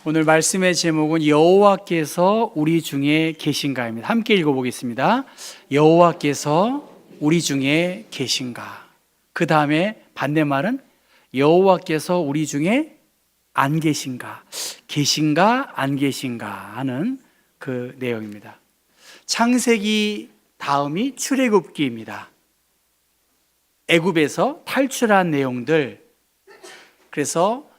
오늘 말씀의 제목은 여호와께서 우리 중에 계신가입니다. 함께 읽어보겠습니다. 여호와께서 우리 중에 계신가. 그 다음에 반대말은 여호와께서 우리 중에 안 계신가. 계신가 안 계신가 하는 그 내용입니다. 창세기 다음이 출애굽기입니다. 애굽에서 탈출한 내용들, 그래서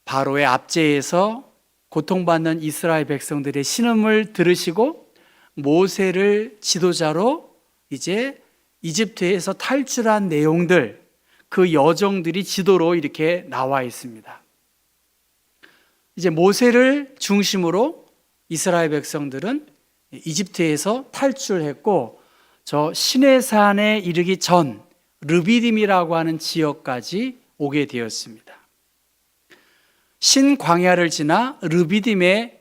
바로의 압제에서 고통받는 이스라엘 백성들의 신음을 들으시고 모세를 지도자로 이제 이집트에서 탈출한 내용들, 그 여정들이 지도로 이렇게 나와 있습니다. 이제 모세를 중심으로 이스라엘 백성들은 이집트에서 탈출했고, 저 시내산에 이르기 전 르비딤이라고 하는 지역까지 오게 되었습니다. 신광야를 지나 르비딤에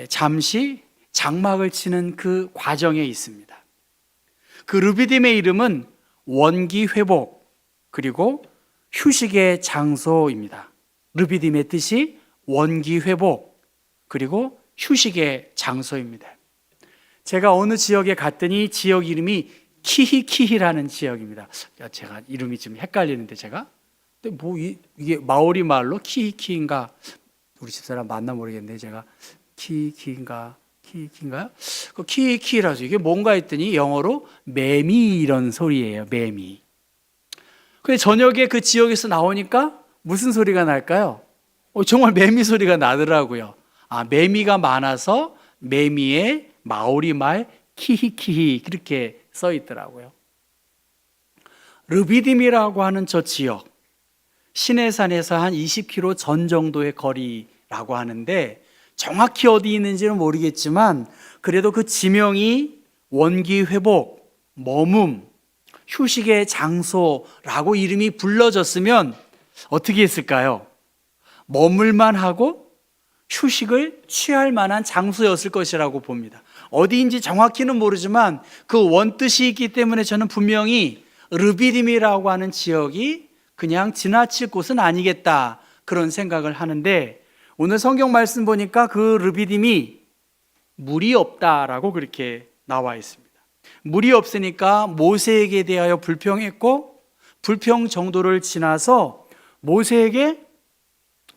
잠시 장막을 치는 그 과정에 있습니다. 그 르비딤의 이름은 원기 회복 그리고 휴식의 장소입니다. 르비딤의 뜻이 원기 회복 그리고 휴식의 장소입니다. 제가 어느 지역에 갔더니 지역 이름이 키히키히라는 지역입니다. 제가 이름이 좀 헷갈리는데 근데 이게 마오리 말로 키히키인가, 우리 집사람 맞나 모르겠는데 제가 키히키인가요? 그 키히키라서 이게 뭔가 했더니 영어로 매미 이런 소리예요. 매미. 근데 저녁에 그 지역에서 나오니까 무슨 소리가 날까요? 정말 매미 소리가 나더라고요. 매미가 많아서 매미의 마오리 말 키히키히 그렇게 써 있더라고요. 르비딤이라고 하는 저 지역, 시내산에서 한 20km 전 정도의 거리라고 하는데 정확히 어디 있는지는 모르겠지만 그래도 그 지명이 원기 회복, 머문, 휴식의 장소라고 이름이 불러졌으면 어떻게 했을까요? 머물만 하고 휴식을 취할 만한 장소였을 것이라고 봅니다. 어디인지 정확히는 모르지만 그 원뜻이 있기 때문에 저는 분명히 르비딤이라고 하는 지역이 그냥 지나칠 곳은 아니겠다, 그런 생각을 하는데, 오늘 성경 말씀 보니까 그 르비딤이 물이 없다라고 그렇게 나와 있습니다. 물이 없으니까 모세에게 대하여 불평했고, 불평 정도를 지나서 모세에게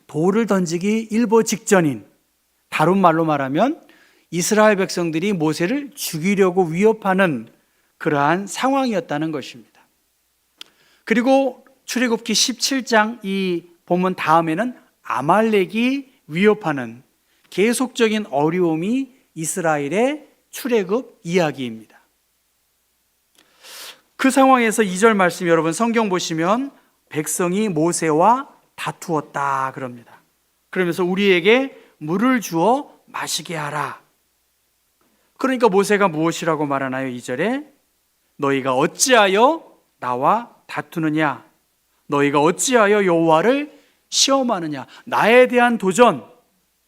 돌을 던지기 일보 직전인, 다른 말로 말하면 이스라엘 백성들이 모세를 죽이려고 위협하는 그러한 상황이었다는 것입니다. 그리고 출애굽기 17장 이 본문 다음에는 아말렉이 위협하는 계속적인 어려움이 이스라엘의 출애굽 이야기입니다. 그 상황에서 2절 말씀, 여러분 성경 보시면 백성이 모세와 다투었다 그럽니다. 그러면서 우리에게 물을 주어 마시게 하라. 그러니까 모세가 무엇이라고 말하나요? 2절에 너희가 어찌하여 나와 다투느냐, 너희가 어찌하여 여호와를 시험하느냐. 나에 대한 도전,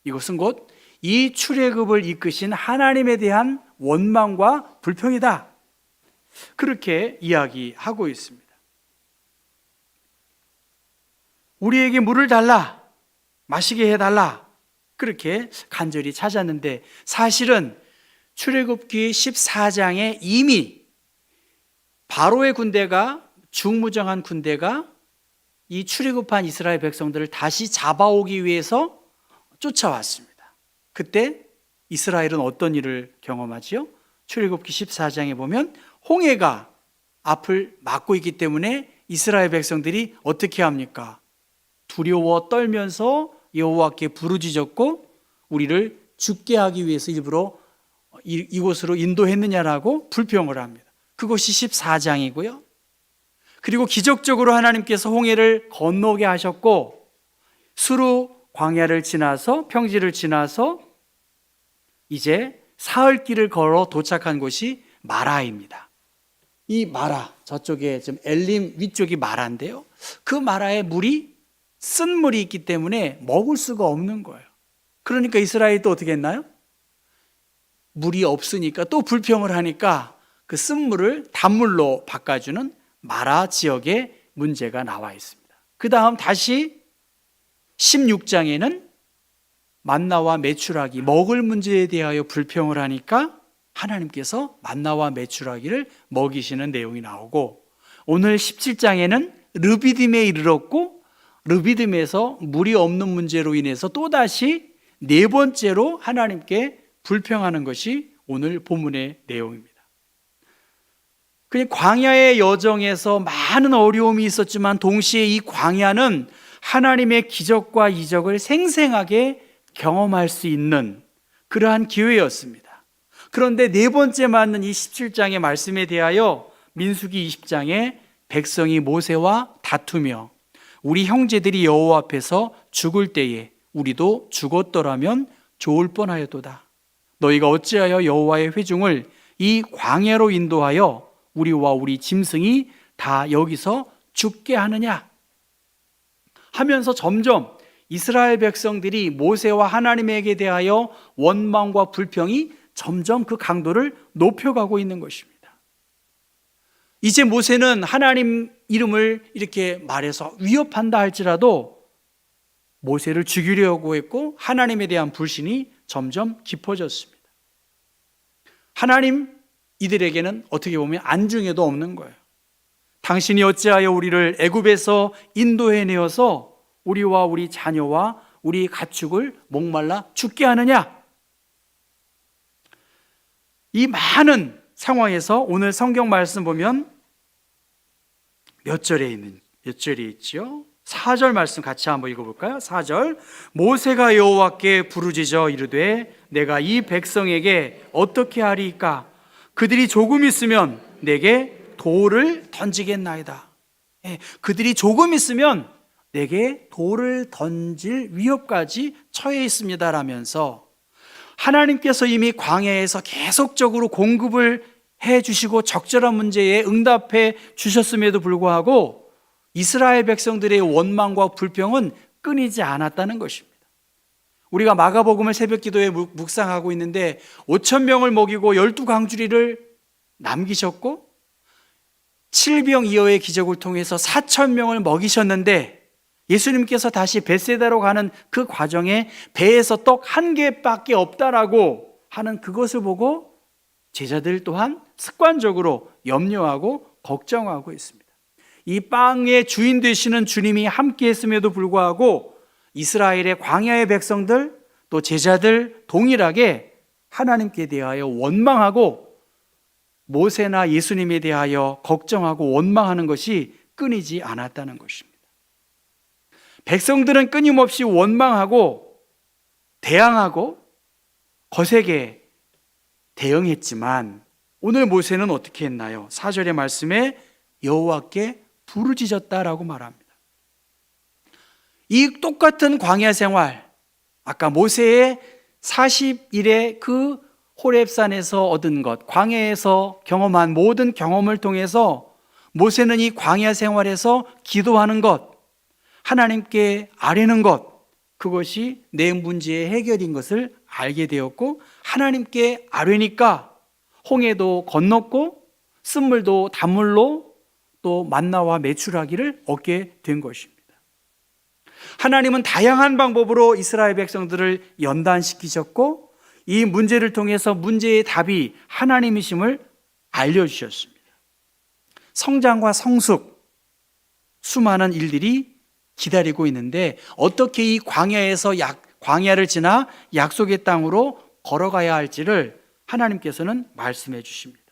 이것은 곧 이 출애굽을 이끄신 하나님에 대한 원망과 불평이다, 그렇게 이야기하고 있습니다. 우리에게 물을 달라, 마시게 해달라, 그렇게 간절히 찾았는데, 사실은 출애굽기 14장에 이미 바로의 군대가, 중무정한 군대가 이 출애굽한 이스라엘 백성들을 다시 잡아오기 위해서 쫓아왔습니다. 그때 이스라엘은 어떤 일을 경험하지요? 출애굽기 14장에 보면 홍해가 앞을 막고 있기 때문에 이스라엘 백성들이 어떻게 합니까? 두려워 떨면서 여호와께 부르짖었고, 우리를 죽게 하기 위해서 일부러 이곳으로 인도했느냐라고 불평을 합니다. 그것이 14장이고요. 그리고 기적적으로 하나님께서 홍해를 건너게 하셨고, 수르 광야를 지나서, 평지를 지나서 이제 사흘길을 걸어 도착한 곳이 마라입니다. 이 마라, 저쪽에 지금 엘림 위쪽이 마라인데요, 그 마라에 물이 쓴 물이 있기 때문에 먹을 수가 없는 거예요. 그러니까 이스라엘이 또 어떻게 했나요? 물이 없으니까 또 불평을 하니까 그 쓴 물을 단물로 바꿔주는 마라 지역에 문제가 나와 있습니다. 그 다음 다시 16장에는 만나와 메추라기, 먹을 문제에 대하여 불평을 하니까 하나님께서 만나와 메추라기를 먹이시는 내용이 나오고, 오늘 17장에는 르비딤에 이르렀고 르비딤에서 물이 없는 문제로 인해서 또다시 네 번째로 하나님께 불평하는 것이 오늘 본문의 내용입니다. 그냥 광야의 여정에서 많은 어려움이 있었지만 동시에 이 광야는 하나님의 기적과 이적을 생생하게 경험할 수 있는 그러한 기회였습니다. 그런데 네 번째 맞는 이 17장의 말씀에 대하여 민수기 20장에 백성이 모세와 다투며 우리 형제들이 여호와 앞에서 죽을 때에 우리도 죽었더라면 좋을 뻔하였도다. 너희가 어찌하여 여호와의 회중을 이 광야로 인도하여 우리와 우리 짐승이 다 여기서 죽게 하느냐 하면서 점점 이스라엘 백성들이 모세와 하나님에게 대하여 원망과 불평이 점점 그 강도를 높여가고 있는 것입니다. 이제 모세는 하나님 이름을 이렇게 말해서 위협한다 할지라도 모세를 죽이려고 했고 하나님에 대한 불신이 점점 깊어졌습니다. 하나님 이들에게는 어떻게 보면 안중에도 없는 거예요. 당신이 어찌하여 우리를 애굽에서 인도해내어서 우리와 우리 자녀와 우리 가축을 목말라 죽게 하느냐? 이 많은 상황에서 오늘 성경 말씀 보면 몇 절에 있지요? 4절 말씀 같이 한번 읽어볼까요? 4절 모세가 여호와께 부르짖어 이르되 내가 이 백성에게 어떻게 하리이까? 그들이 조금 있으면 내게 돌을 던지겠나이다. 그들이 조금 있으면 내게 돌을 던질 위협까지 처해 있습니다 라면서 하나님께서 이미 광야에서 계속적으로 공급을 해 주시고 적절한 문제에 응답해 주셨음에도 불구하고 이스라엘 백성들의 원망과 불평은 끊이지 않았다는 것입니다. 우리가 마가복음을 새벽 기도에 묵상하고 있는데 5,000명을 먹이고 12광주리를 남기셨고 7병2어의 기적을 통해서 4,000명을 먹이셨는데 예수님께서 다시 벳세다로 가는 그 과정에 배에서 떡 한 개밖에 없다라고 하는 그것을 보고 제자들 또한 습관적으로 염려하고 걱정하고 있습니다. 이 빵의 주인 되시는 주님이 함께 했음에도 불구하고 이스라엘의 광야의 백성들 또 제자들 동일하게 하나님께 대하여 원망하고 모세나 예수님에 대하여 걱정하고 원망하는 것이 끊이지 않았다는 것입니다. 백성들은 끊임없이 원망하고 대항하고 거세게 대응했지만 오늘 모세는 어떻게 했나요? 4절의 말씀에 여호와께 부르짖었다라고 말합니다. 이 똑같은 광야 생활, 아까 모세의 40일의 그 호렙산에서 얻은 것, 광야에서 경험한 모든 경험을 통해서 모세는 이 광야 생활에서 기도하는 것, 하나님께 아뢰는 것, 그것이 내 문제의 해결인 것을 알게 되었고 하나님께 아뢰니까 홍해도 건넜고 쓴물도 단물로 또 만나와 메추라기를 얻게 된 것입니다. 하나님은 다양한 방법으로 이스라엘 백성들을 연단시키셨고 이 문제를 통해서 문제의 답이 하나님이심을 알려주셨습니다. 성장과 성숙, 수많은 일들이 기다리고 있는데 어떻게 이 광야에서 광야를 지나 약속의 땅으로 걸어가야 할지를 하나님께서는 말씀해 주십니다.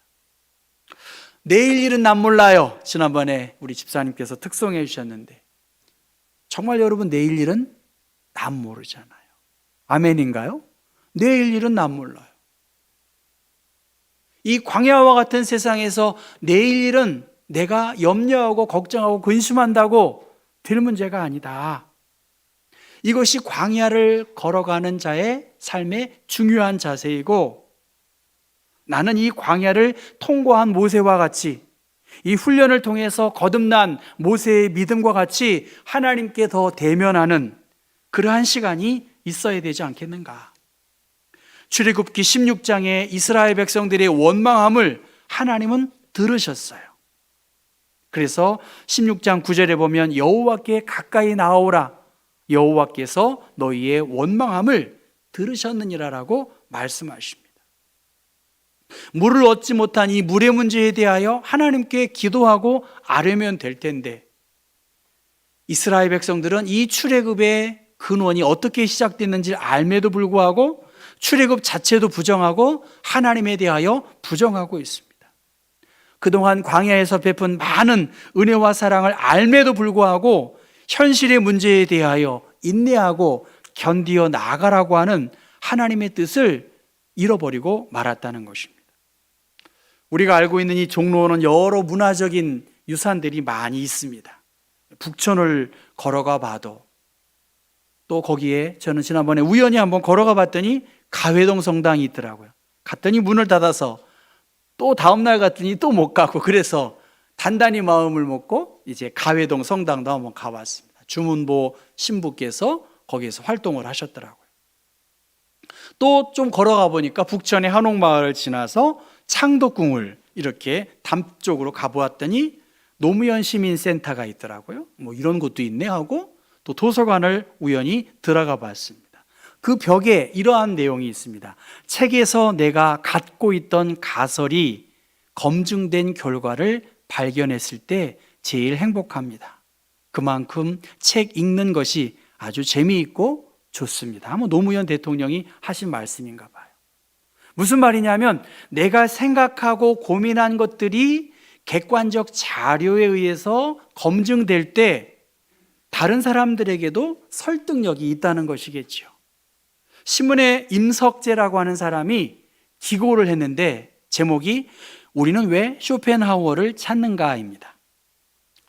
내일 일은 난 몰라요. 지난번에 우리 집사님께서 특송해 주셨는데 정말 여러분 내일 일은 난 모르잖아요. 아멘인가요? 내일 일은 난 몰라요. 이 광야와 같은 세상에서 내일 일은 내가 염려하고 걱정하고 근심한다고 될 문제가 아니다. 이것이 광야를 걸어가는 자의 삶의 중요한 자세이고 나는 이 광야를 통과한 모세와 같이 이 훈련을 통해서 거듭난 모세의 믿음과 같이 하나님께 더 대면하는 그러한 시간이 있어야 되지 않겠는가. 출애굽기 16장에 이스라엘 백성들의 원망함을 하나님은 들으셨어요. 그래서 16장 9절에 보면 여호와께 가까이 나아오라. 여호와께서 너희의 원망함을 들으셨느니라라고 말씀하십니다. 물을 얻지 못한 이 물의 문제에 대하여 하나님께 기도하고 아뢰면 될 텐데, 이스라엘 백성들은 이 출애굽의 근원이 어떻게 시작됐는지 알매도 불구하고 출애굽 자체도 부정하고 하나님에 대하여 부정하고 있습니다. 그동안 광야에서 베푼 많은 은혜와 사랑을 알매도 불구하고 현실의 문제에 대하여 인내하고 견디어 나아가라고 하는 하나님의 뜻을 잃어버리고 말았다는 것입니다. 우리가 알고 있는 이 종로는 여러 문화적인 유산들이 많이 있습니다. 북촌을 걸어가 봐도, 또 거기에 저는 지난번에 우연히 한번 걸어가 봤더니 가회동 성당이 있더라고요. 갔더니 문을 닫아서 또 다음날 갔더니 또 못 가고, 그래서 단단히 마음을 먹고 이제 가회동 성당도 한번 가봤습니다. 주문보 신부께서 거기에서 활동을 하셨더라고요. 또 좀 걸어가 보니까 북천의 한옥마을을 지나서 창덕궁을 이렇게 담쪽으로 가보았더니 노무현 시민센터가 있더라고요. 뭐 이런 곳도 있네 하고 또 도서관을 우연히 들어가 봤습니다. 그 벽에 이러한 내용이 있습니다. 책에서 내가 갖고 있던 가설이 검증된 결과를 발견했을 때 제일 행복합니다. 그만큼 책 읽는 것이 아주 재미있고 좋습니다. 아마 노무현 대통령이 하신 말씀인가 봐요. 무슨 말이냐면, 내가 생각하고 고민한 것들이 객관적 자료에 의해서 검증될 때 다른 사람들에게도 설득력이 있다는 것이겠죠. 신문에 임석재라고 하는 사람이 기고를 했는데 제목이 우리는 왜 쇼펜하우어를 찾는가입니다.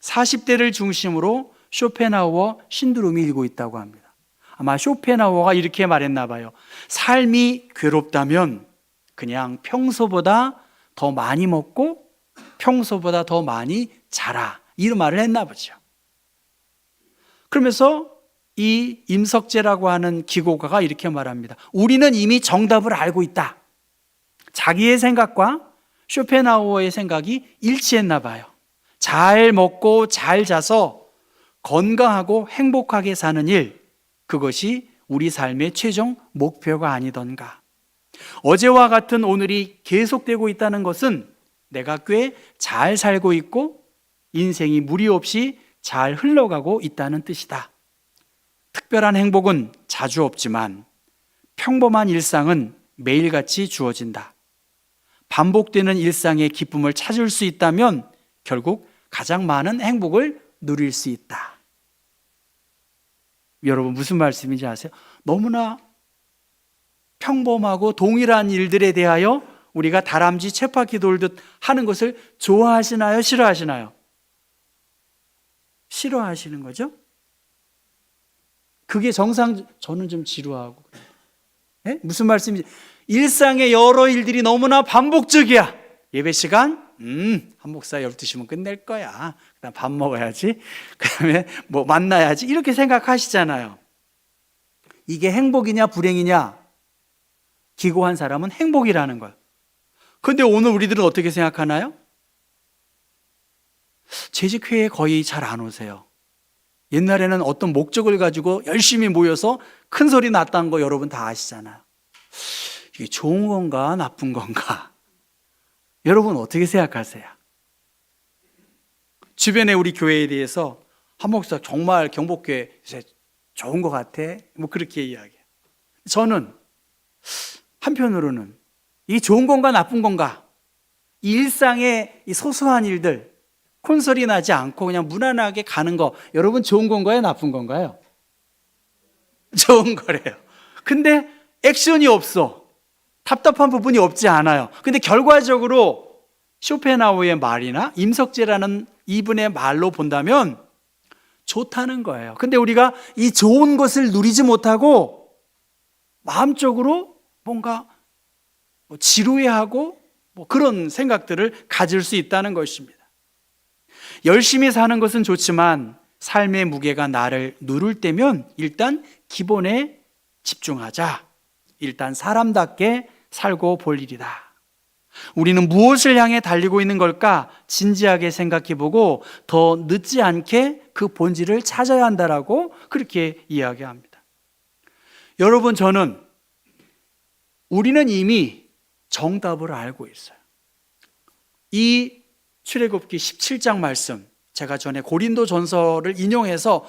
40대를 중심으로 쇼펜하우어 신드롬이 일고 있다고 합니다. 아마 쇼펜하우어가 이렇게 말했나 봐요. 삶이 괴롭다면 그냥 평소보다 더 많이 먹고 평소보다 더 많이 자라, 이런 말을 했나 보죠. 그러면서 이 임석재라고 하는 기고가가 이렇게 말합니다. 우리는 이미 정답을 알고 있다. 자기의 생각과 쇼펜하우어의 생각이 일치했나 봐요. 잘 먹고 잘 자서 건강하고 행복하게 사는 일, 그것이 우리 삶의 최종 목표가 아니던가. 어제와 같은 오늘이 계속되고 있다는 것은 내가 꽤 잘 살고 있고 인생이 무리 없이 잘 흘러가고 있다는 뜻이다. 특별한 행복은 자주 없지만 평범한 일상은 매일같이 주어진다. 반복되는 일상의 기쁨을 찾을 수 있다면 결국 가장 많은 행복을 누릴 수 있다. 여러분, 무슨 말씀인지 아세요? 너무나 평범하고 동일한 일들에 대하여 우리가 다람쥐 쳇바퀴 돌듯 하는 것을 좋아하시나요? 싫어하시나요? 싫어하시는 거죠? 그게 저는 좀 지루하고. 네? 무슨 말씀인지. 일상의 여러 일들이 너무나 반복적이야. 예배 시간? 한 목사 12시면 끝낼 거야. 그다음 밥 먹어야지. 그다음에 뭐 만나야지. 이렇게 생각하시잖아요. 이게 행복이냐 불행이냐? 기고한 사람은 행복이라는 거예요. 그런데 오늘 우리들은 어떻게 생각하나요? 재직회에 거의 잘 안 오세요. 옛날에는 어떤 목적을 가지고 열심히 모여서 큰 소리 났다는 거 여러분 다 아시잖아요. 이게 좋은 건가 나쁜 건가? 여러분 어떻게 생각하세요? 주변에 우리 교회에 대해서 한 목사 정말 경복교회 좋은 것 같아, 뭐 그렇게 이야기해요. 저는 한편으로는 이게 좋은 건가 나쁜 건가, 이 일상의 이 소소한 일들 콘소리 나지 않고 그냥 무난하게 가는 거, 여러분 좋은 건가요 나쁜 건가요? 좋은 거래요. 근데 액션이 없어. 답답한 부분이 없지 않아요. 근데 결과적으로 쇼펜하우어의 말이나 임석재라는 이분의 말로 본다면 좋다는 거예요. 근데 우리가 이 좋은 것을 누리지 못하고 마음적으로 뭔가 지루해하고 그런 생각들을 가질 수 있다는 것입니다. 열심히 사는 것은 좋지만 삶의 무게가 나를 누를 때면 일단 기본에 집중하자. 일단 사람답게 살고 볼 일이다. 우리는 무엇을 향해 달리고 있는 걸까 진지하게 생각해보고 더 늦지 않게 그 본질을 찾아야 한다라고 그렇게 이야기합니다. 여러분, 저는 우리는 이미 정답을 알고 있어요. 이 출애굽기 17장 말씀, 제가 전에 고린도전서를 인용해서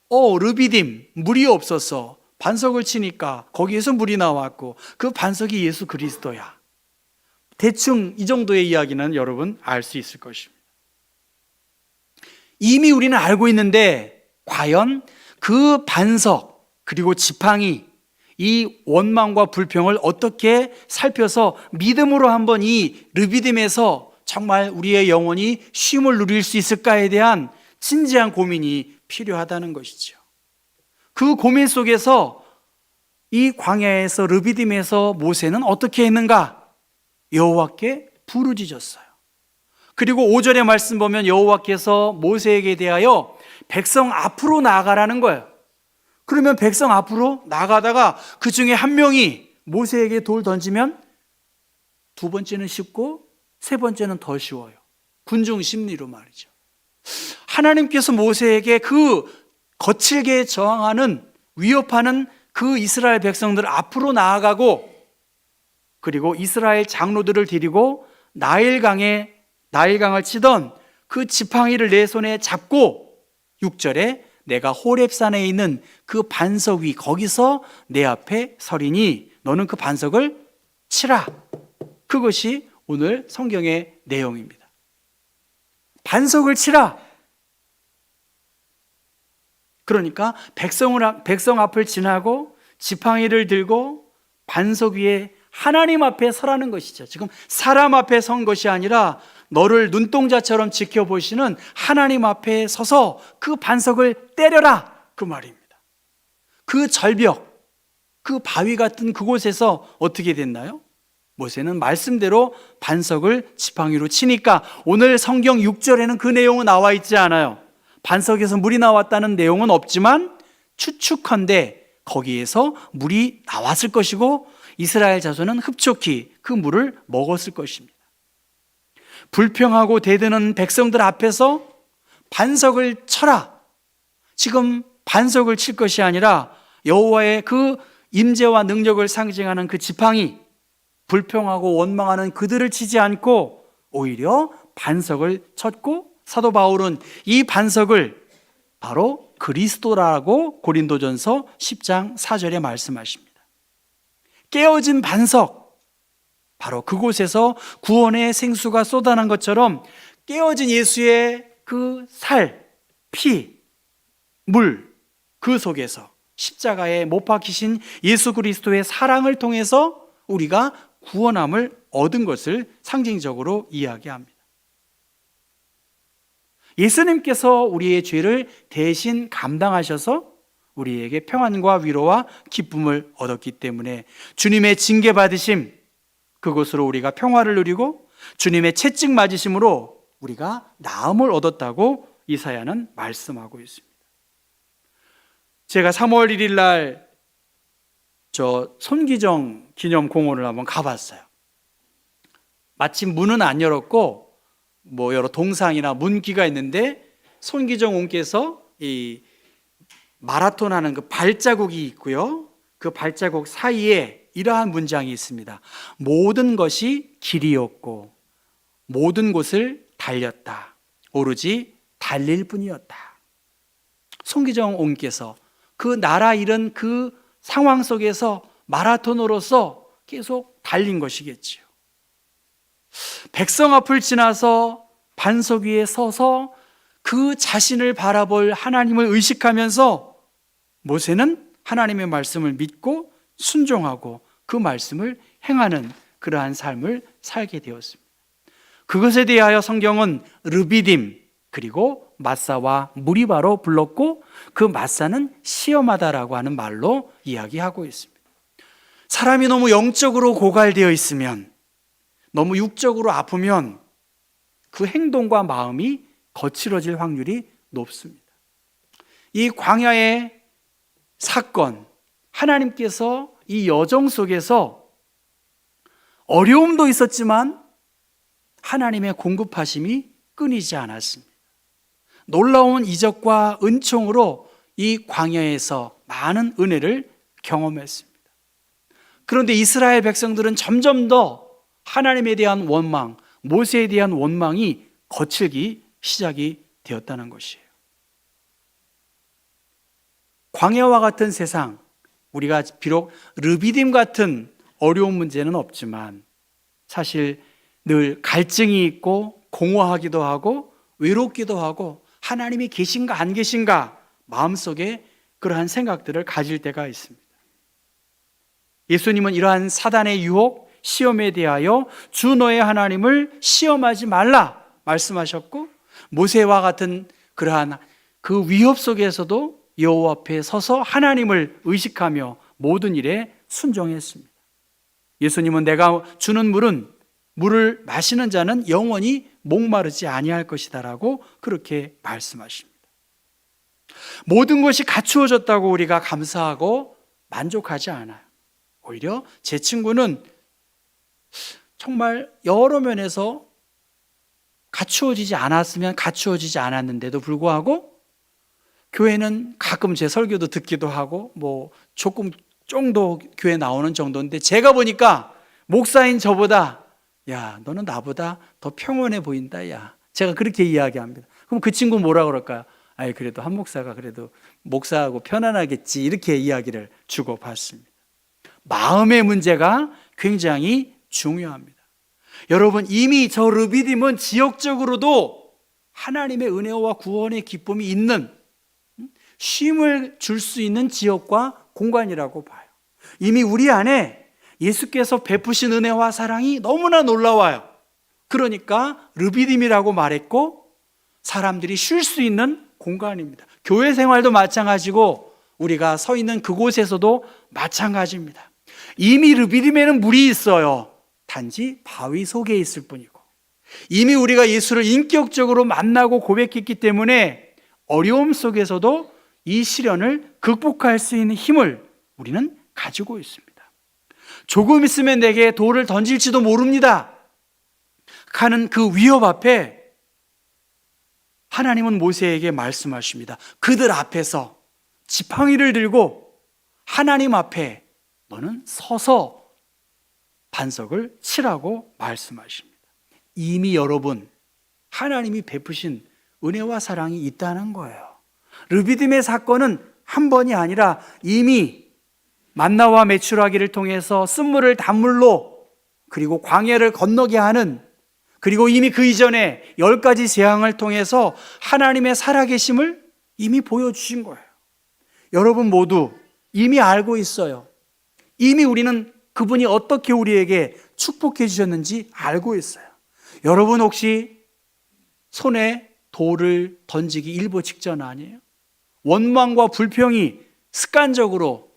르비딤, 물이 없어서 반석을 치니까 거기에서 물이 나왔고 그 반석이 예수 그리스도야. 대충 이 정도의 이야기는 여러분 알 수 있을 것입니다. 이미 우리는 알고 있는데 과연 그 반석 그리고 지팡이, 이 원망과 불평을 어떻게 살펴서 믿음으로 한번 이 르비딤에서 정말 우리의 영혼이 쉼을 누릴 수 있을까에 대한 진지한 고민이 필요하다는 것이죠. 그 고민 속에서 이 광야에서 르비딤에서 모세는 어떻게 했는가? 여호와께 부르짖었어요. 그리고 5절의 말씀 보면 여호와께서 모세에게 대하여 백성 앞으로 나아가라는 거예요. 그러면 백성 앞으로 나가다가 그 중에 한 명이 모세에게 돌 던지면 두 번째는 쉽고 세 번째는 더 쉬워요. 군중 심리로 말이죠. 하나님께서 모세에게 그 거칠게 저항하는, 위협하는 그 이스라엘 백성들 앞으로 나아가고, 그리고 이스라엘 장로들을 데리고 나일강을 치던 그 지팡이를 내 손에 잡고 6절에 내가 호렙산에 있는 그 반석 위 거기서 내 앞에 서리니 너는 그 반석을 치라. 그것이 오늘 성경의 내용입니다. 반석을 치라. 그러니까 백성 앞을 지나고 지팡이를 들고 반석 위에 하나님 앞에 서라는 것이죠. 지금 사람 앞에 선 것이 아니라 너를 눈동자처럼 지켜보시는 하나님 앞에 서서 그 반석을 때려라, 그 말입니다. 그 절벽, 그 바위 같은 그곳에서 어떻게 됐나요? 모세는 말씀대로 반석을 지팡이로 치니까 오늘 성경 6절에는 그 내용은 나와 있지 않아요. 반석에서 물이 나왔다는 내용은 없지만 추측컨대 거기에서 물이 나왔을 것이고 이스라엘 자손은 흡족히 그 물을 먹었을 것입니다. 불평하고 대드는 백성들 앞에서 반석을 쳐라. 지금 반석을 칠 것이 아니라 여호와의 그 임재와 능력을 상징하는 그 지팡이, 불평하고 원망하는 그들을 치지 않고 오히려 반석을 쳤고, 사도 바울은 이 반석을 바로 그리스도라고 고린도전서 10장 4절에 말씀하십니다. 깨어진 반석, 바로 그곳에서 구원의 생수가 쏟아난 것처럼 깨어진 예수의 그 살, 피, 물, 그 속에서 십자가에 못 박히신 예수 그리스도의 사랑을 통해서 우리가 구원함을 얻은 것을 상징적으로 이야기합니다. 예수님께서 우리의 죄를 대신 감당하셔서 우리에게 평안과 위로와 기쁨을 얻었기 때문에 주님의 징계 받으심, 그것으로 우리가 평화를 누리고 주님의 채찍 맞으심으로 우리가 나음을 얻었다고 이사야는 말씀하고 있습니다. 제가 3월 1일 날 손기정 기념공원을 한번 가봤어요. 마침 문은 안 열었고 여러 동상이나 문기가 있는데 손기정 옹께서 이 마라톤 하는 그 발자국이 있고요. 그 발자국 사이에 이러한 문장이 있습니다. 모든 것이 길이었고 모든 곳을 달렸다. 오로지 달릴 뿐이었다. 손기정 옹께서 그 나라 잃은 그 상황 속에서 마라톤으로서 계속 달린 것이겠지요. 백성 앞을 지나서 반석 위에 서서 그 자신을 바라볼 하나님을 의식하면서 모세는 하나님의 말씀을 믿고 순종하고 그 말씀을 행하는 그러한 삶을 살게 되었습니다. 그것에 대하여 성경은 르비딤 그리고 마사와 무리바로 불렀고 그 마사는 시험하다라고 하는 말로 이야기하고 있습니다. 사람이 너무 영적으로 고갈되어 있으면, 너무 육적으로 아프면 그 행동과 마음이 거칠어질 확률이 높습니다. 이 광야의 사건, 하나님께서 이 여정 속에서 어려움도 있었지만 하나님의 공급하심이 끊이지 않았습니다. 놀라운 이적과 은총으로 이 광야에서 많은 은혜를 경험했습니다. 그런데 이스라엘 백성들은 점점 더 하나님에 대한 원망, 모세에 대한 원망이 거칠기 시작이 되었다는 것이에요. 광야와 같은 세상, 우리가 비록 르비딤 같은 어려운 문제는 없지만 사실 늘 갈증이 있고 공허하기도 하고 외롭기도 하고 하나님이 계신가 안 계신가 마음속에 그러한 생각들을 가질 때가 있습니다. 예수님은 이러한 사단의 유혹, 시험에 대하여 주 너의 하나님을 시험하지 말라 말씀하셨고, 모세와 같은 그러한 그 위협 속에서도 여호와 앞에 서서 하나님을 의식하며 모든 일에 순종했습니다. 예수님은 내가 주는 물을 마시는 자는 영원히 목마르지 아니할 것이다라고 그렇게 말씀하십니다. 모든 것이 갖추어졌다고 우리가 감사하고 만족하지 않아요. 오히려 제 친구는 정말 여러 면에서 갖추어지지 않았으면 갖추어지지 않았는데도 불구하고 교회는 가끔 제 설교도 듣기도 하고 조금 정도 교회 나오는 정도인데, 제가 보니까 목사인 저보다 야 너는 나보다 더 평온해 보인다. 야, 제가 그렇게 이야기합니다. 그럼 그 친구 뭐라 그럴까요? 아이 그래도 한 목사가 그래도 목사하고 편안하겠지, 이렇게 이야기를 주고받습니다. 마음의 문제가 굉장히 중요합니다. 여러분, 이미 저 르비딤은 지역적으로도 하나님의 은혜와 구원의 기쁨이 있는, 쉼을 줄 수 있는 지역과 공간이라고 봐요. 이미 우리 안에 예수께서 베푸신 은혜와 사랑이 너무나 놀라워요. 그러니까 르비딤이라고 말했고 사람들이 쉴 수 있는 공간입니다. 교회 생활도 마찬가지고 우리가 서 있는 그곳에서도 마찬가지입니다. 이미 르비딤에는 물이 있어요. 단지 바위 속에 있을 뿐이고, 이미 우리가 예수를 인격적으로 만나고 고백했기 때문에 어려움 속에서도 이 시련을 극복할 수 있는 힘을 우리는 가지고 있습니다. 조금 있으면 내게 돌을 던질지도 모릅니다 하는 그 위협 앞에 하나님은 모세에게 말씀하십니다. 그들 앞에서 지팡이를 들고 하나님 앞에 너는 서서 반석을 치라고 말씀하십니다. 이미 여러분, 하나님이 베푸신 은혜와 사랑이 있다는 거예요. 르비딤의 사건은 한 번이 아니라 이미 만나와 메추라기를 통해서 쓴물을 단물로, 그리고 광야를 건너게 하는, 그리고 이미 그 이전에 10가지 재앙을 통해서 하나님의 살아계심을 이미 보여주신 거예요. 여러분 모두 이미 알고 있어요. 이미 우리는 그분이 어떻게 우리에게 축복해 주셨는지 알고 있어요. 여러분 혹시 손에 돌을 던지기 일보 직전 아니에요? 원망과 불평이 습관적으로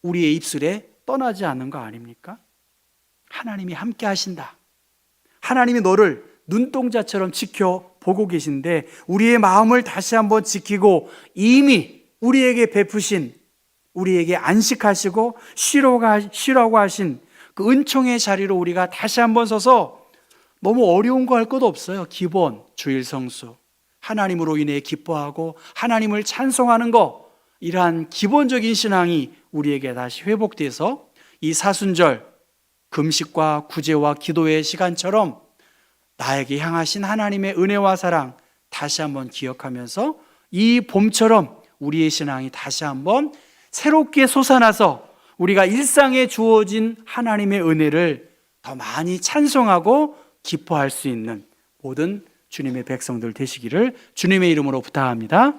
우리의 입술에 떠나지 않는 거 아닙니까? 하나님이 함께 하신다. 하나님이 너를 눈동자처럼 지켜보고 계신데 우리의 마음을 다시 한번 지키고 이미 우리에게 베푸신, 우리에게 안식하시고 쉬라고 하신 그 은총의 자리로 우리가 다시 한번 서서 너무 어려운 거 할 것도 없어요. 기본 주일 성수, 하나님으로 인해 기뻐하고 하나님을 찬송하는 거, 이러한 기본적인 신앙이 우리에게 다시 회복돼서 이 사순절 금식과 구제와 기도의 시간처럼 나에게 향하신 하나님의 은혜와 사랑 다시 한번 기억하면서 이 봄처럼 우리의 신앙이 다시 한번 새롭게 솟아나서 우리가 일상에 주어진 하나님의 은혜를 더 많이 찬송하고 기뻐할 수 있는 모든 주님의 백성들 되시기를 주님의 이름으로 부탁합니다.